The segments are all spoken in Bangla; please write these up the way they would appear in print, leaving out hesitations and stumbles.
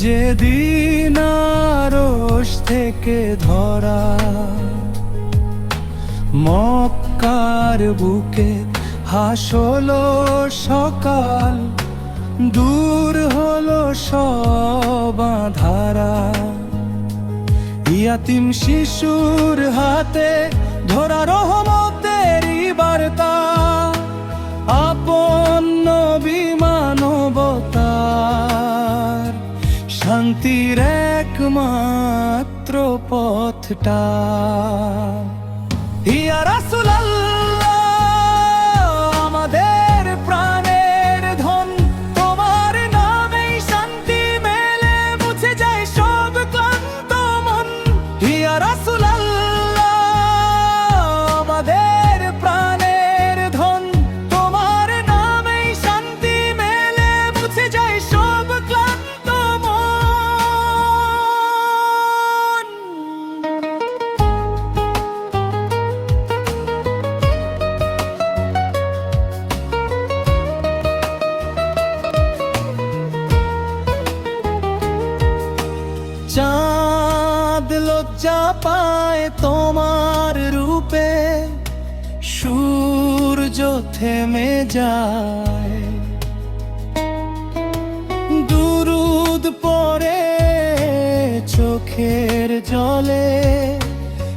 যেদিন আরশ থেকে ধরা মক্কার বুকে হাসলো সকাল, দূর হলো সব আঁধারা। ইয়াতিম শিশুর হাতে ধরা রহমতেরই বার্তা, আপন নবী মানবতার শান্তির একমাত্র পথটা। ইয়া রাসূলুল্লাহ, আমাদের প্রাণের ধন, তোমার নামেই শান্তি মেলে, মুছে যায় সব ক্লান্ত মন। ইয়া রাসূলুল্লাহ, আমাদের প্রাণের ধন, তোমার নামেই শান্তি মেলে, মুছে যায় সব ক্লান্ত মন। চাঁদ লজ্জা পায় তোমার রূপে, সূর্য থেমে যায়, দুরুদ পড়ে চোখের জলে,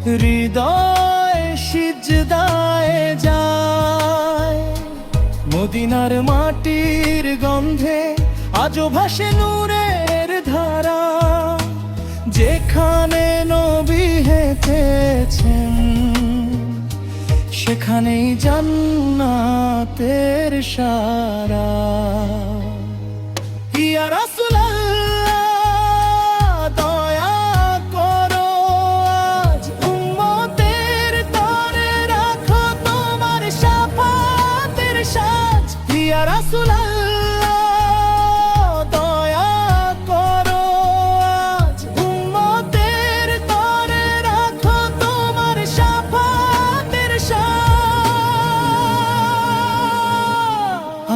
হৃদয় সিজদায় যায়। মদিনার মাটির গন্ধে আজও ভাসে নূরের ধারা, যেখানে নবী হেঁটেছেন সেখানেই জান্নাতের সারা। ইয়া রাসূলুল্লাহ, দয়া করো আজ উম্মতের তরে, রাখো তোমার শাফাতের সাজ। ইয়া রাসূলুল্লাহ,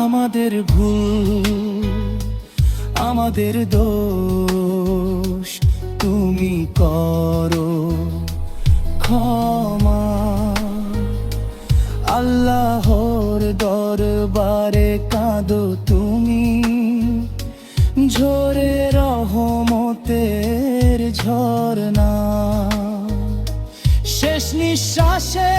আমাদের ভুল, আমাদের দোষ তুমি করো ক্ষমা। আল্লাহর দরবারে কাঁদো তুমি, ঝরে রহমতের ঝরনা। শেষ নিঃশ্বাসে